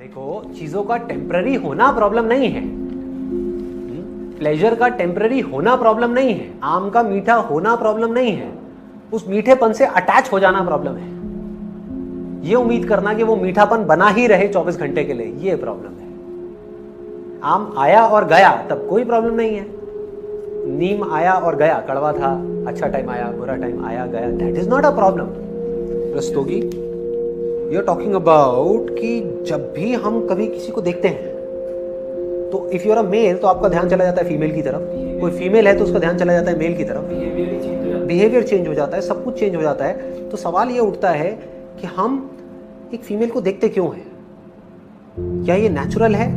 देखो, चीजों का टेम्पररी होना प्रॉब्लम नहीं है, प्लेजर का टेम्पररी होना प्रॉब्लम नहीं है, आम का मीठा होना प्रॉब्लम नहीं है, उस मीठेपन से अटैच हो जाना प्रॉब्लम है। ये उम्मीद करना कि वो मीठापन बना ही रहे 24 घंटे के लिए, ये प्रॉब्लम है। आम आया और गया तब कोई प्रॉब्लम नहीं है। नीम आया और गया, कड़वा था, अच्छा टाइम आया, बुरा टाइम आया गया, that is not a problem. Rastogi, you are talking about कि जब भी हम कभी किसी को देखते हैं तो if you are a male तो आपका ध्यान चला जाता है फीमेल की तरफ, कोई फीमेल है तो उसका ध्यान चला जाता है मेल की तरफ, बिहेवियर चेंज हो जाता है, सब कुछ चेंज हो जाता है। तो सवाल ये उठता है कि हम एक फीमेल को देखते क्यों हैं? क्या ये नेचुरल है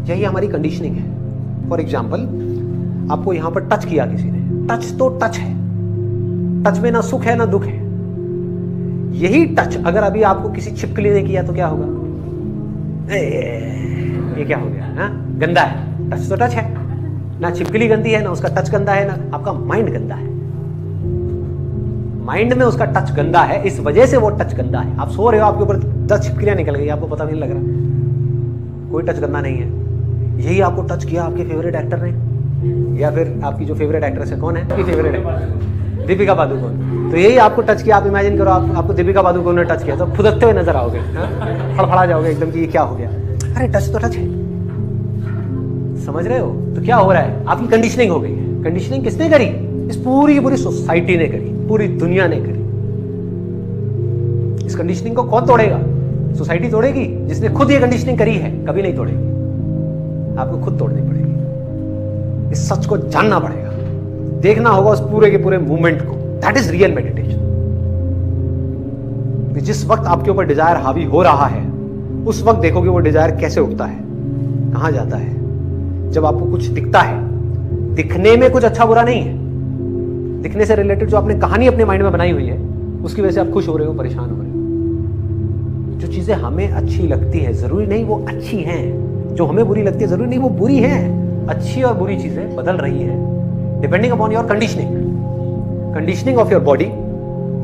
या ये हमारी कंडीशनिंग है? फॉर एग्जाम्पल, आपको यहां पर टच किया किसी ने, टच तो टच है, टच में ना सुख है ना दुख है। यही टच अगर अभी आपको किसी छिपकली ने किया तो क्या होगा? ये क्या हो गया? गंदा है। टच तो टच है, ना छिपकली गंदी है, ना उसका टच गंदा है, ना आपका माइंड गंदा है। माइंड में उसका टच गंदा है, इस वजह से वो टच गंदा है। आप सो रहे हो, आपके ऊपर 10 छिपकलियां निकल गई, आपको पता नहीं लग रहा, कोई टच गंदा नहीं है। यही आपको टच किया आपके फेवरेट एक्टर ने, या फिर आपकी जो फेवरेट एक्ट्रेस है, कौन है आपकी फेवरेट है? दीपिका पादुकोण। तो यही आपको टच किया, आप इमेजिन करो आपको दीपिका पादुकोण ने टच किया, तो फुदकते हुए नजर आओगे, फड़फड़ा जाओगे एकदम कि ये क्या हो गया। अरे टच तो टच है, समझ रहे हो? तो क्या हो रहा है? आपकी कंडीशनिंग हो गई है। कंडीशनिंग किसने करी? इस पूरी सोसाइटी ने करी, पूरी दुनिया ने करी। इस कंडीशनिंग को कौन तोड़ेगा? सोसाइटी तोड़ेगी, जिसने खुद ये कंडीशनिंग करी है कभी नहीं तोड़ेगी, आपको खुद तोड़नी पड़ेगी। इस सच को जानना पड़ेगा, देखना होगा उस पूरे के पूरे मूवमेंट को। That is real meditation. जिस वक्त आपके ऊपर डिजायर हावी हो रहा है, उस वक्त देखोगे वो डिजायर कैसे उठता है, कहां जाता है। जब आपको कुछ दिखता है, दिखने में कुछ अच्छा बुरा नहीं है, दिखने से रिलेटेड जो आपने कहानी अपने माइंड में बनाई हुई है उसकी वजह से आप खुश हो रहे हो, परेशान हो रहे हो। जो चीजें हमें अच्छी लगती है जरूरी नहीं वो अच्छी हैं, जो हमें बुरी लगती है जरूरी नहीं वो बुरी हैं। अच्छी और बुरी चीजें बदल रही है depending upon your conditioning of your body,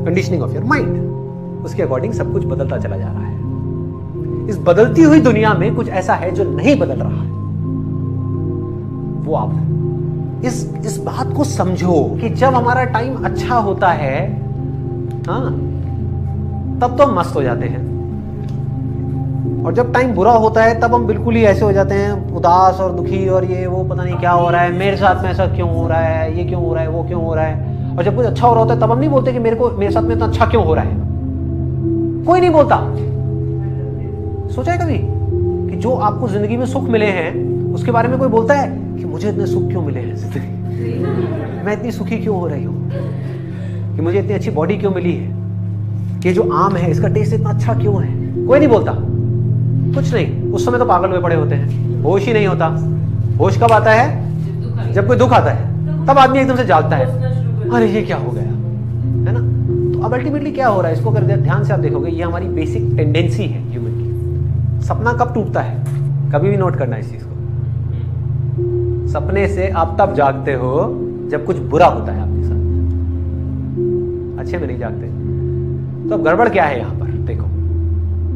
conditioning of your mind. उसके अकॉर्डिंग सब कुछ बदलता चला जा रहा है। इस बदलती हुई दुनिया में कुछ ऐसा है जो नहीं बदल रहा है, वो आप इस बात को समझो कि जब हमारा टाइम अच्छा होता है, हाँ, तब तो हम मस्त हो जाते हैं, और जब टाइम बुरा होता है तब हम बिल्कुल ही ऐसे हो जाते हैं, उदास और दुखी, और ये वो पता नहीं क्या हो रहा है, मेरे साथ में ऐसा क्यों हो रहा है, ये क्यों हो रहा है, वो क्यों हो रहा है। और जब कुछ अच्छा हो रहा होता है तब हम नहीं बोलते कि मेरे साथ में इतना अच्छा क्यों हो रहा है। कोई नहीं बोलता। सोचा है कभी कि जो आपको जिंदगी में सुख मिले हैं उसके बारे में कोई बोलता है कि मुझे इतने सुख क्यों मिले हैं जिंदगी, मैं इतनी सुखी क्यों हो रही हूँ, कि मुझे इतनी अच्छी बॉडी क्यों मिली है, कि जो आम है इसका टेस्ट इतना अच्छा क्यों है। कोई नहीं बोलता, कुछ नहीं। उस समय तो पागल हुए पड़े होते हैं, होश ही नहीं होता। होश कब आता है? जब कोई दुख आता है, तब आदमी एकदम से जागता है, अरे ये क्या हो गया, है ना। तो अब अल्टीमेटली क्या हो रहा है, इसको अगर ध्यान से आप देखोगे, ये हमारी बेसिक टेंडेंसी है ह्यूमन की। सपना कब टूटता है, कभी भी नोट करना इस चीज को। सपने से आप तब जागते हो जब कुछ बुरा होता है आपके साथ, अच्छे में नहीं जागते। तो अब गड़बड़ क्या है यहां पर? देखो,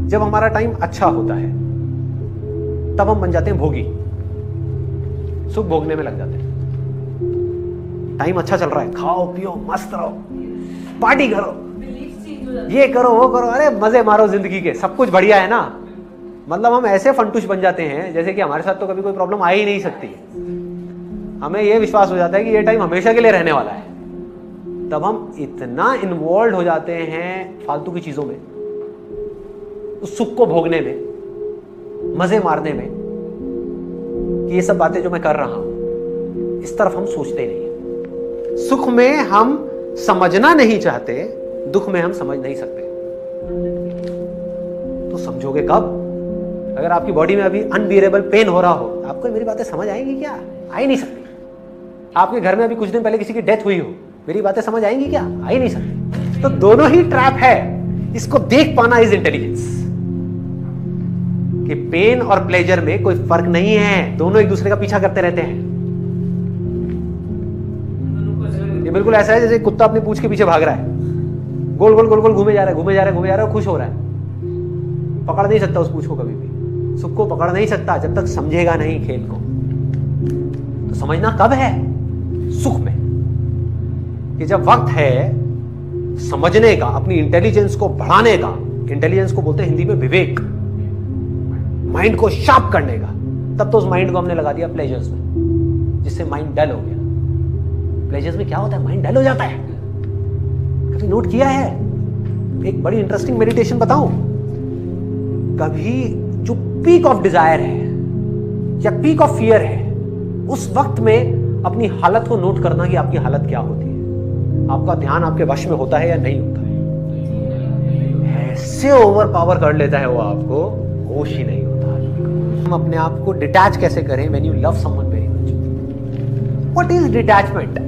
जब हमारा टाइम अच्छा होता है तब हम बन जाते हैं भोगी, सुख भोगने में लग जाते हैं। टाइम अच्छा चल रहा है, खाओ पियो मस्त रहो, पार्टी करो, ये करो वो करो, अरे मजे मारो जिंदगी के, सब कुछ बढ़िया है ना। मतलब हम ऐसे फंटूश बन जाते हैं जैसे कि हमारे साथ तो कभी कोई प्रॉब्लम आ ही नहीं सकती। हमें यह विश्वास हो जाता है कि ये टाइम हमेशा के लिए रहने वाला है। तब हम इतना इन्वॉल्व हो जाते हैं फालतू की चीजों में, उस सुख को भोगने में, मजे मारने में, कि ये सब बातें जो मैं कर रहा हूं, इस तरफ हम सोचते नहीं हैं। सुख में हम समझना नहीं चाहते, दुख में हम समझ नहीं सकते। तो समझोगे कब? अगर आपकी बॉडी में अभी अनबियरेबल पेन हो रहा हो, आपको मेरी बातें समझ आएंगी क्या? आ ही नहीं सकती। आपके घर में अभी कुछ दिन पहले किसी की डेथ हुई हो, मेरी बातें समझ आएंगी क्या? आ ही नहीं सकती। तो दोनों ही ट्रैप है, इसको देख पाना इज इंटेलिजेंस। कि पेन और प्लेजर में कोई फर्क नहीं है, दोनों एक दूसरे का पीछा करते रहते हैं। ये बिल्कुल ऐसा है जैसे कुत्ता अपनी पूंछ के पीछे भाग रहा है, गोल गोल गोल गोल घूमे जा रहा है, घूमे जा रहा है, घूमे जा रहा है, खुश हो रहा है, पकड़ नहीं सकता उस पूंछ को कभी भी। सुख को पकड़ नहीं सकता जब तक समझेगा नहीं खेल को। तो समझना कब है? सुख में, कि जब वक्त है समझने का, अपनी इंटेलिजेंस को बढ़ाने का। इंटेलिजेंस को बोलते हैं हिंदी में विवेक, माइंड को शार्प करने का। तब तो उस माइंड को हमने लगा दिया प्लेजर्स में, जिससे माइंड डल हो गया। प्लेजर्स में क्या होता है? माइंड डल हो जाता है। कभी नोट किया है? एक बड़ी इंटरेस्टिंग मेडिटेशन बताऊं। कभी जो पीक ऑफ डिजायर है या पीक ऑफ फियर है, उस वक्त में अपनी हालत को नोट करना कि आपकी हालत क्या होती है। आपका ध्यान आपके वश में होता है या नहीं होता है? ऐसे ओवर पावर कर लेता है वो, आपको होश ही नहीं होता। हम अपने आप को डिटैच कैसे करें when you love someone very much? What is detachment?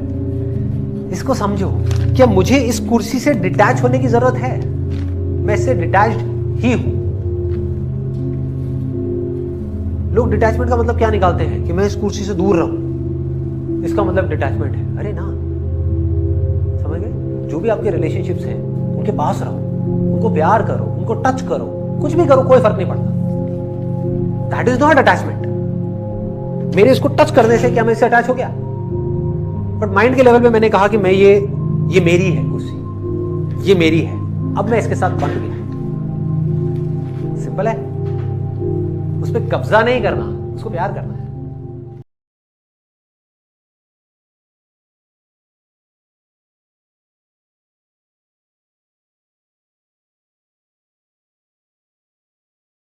इसको समझो। क्या मुझे इस कुर्सी से डिटैच होने की जरूरत है? मैं इससे डिटैच्ड ही हूं। लोग डिटैचमेंट का मतलब क्या निकालते हैं कि मैं इस कुर्सी से दूर रहूं, इसका मतलब डिटैचमेंट है। अरे ना, समझ गए? जो भी आपके रिलेशनशिप्स हैं उनके पास रहो, उनको प्यार करो, उनको टच करो, कुछ भी करो, कोई फर्क नहीं पड़ता। That is not attachment. मेरे इसको टच करने से क्या मैं इससे अटैच हो गया? बट माइंड के लेवल पे मैंने कहा कि मैं ये मेरी है कुर्सी, ये मेरी है, अब मैं इसके साथ बंध गया। सिंपल है। उस पर कब्जा नहीं करना, उसको प्यार करना है।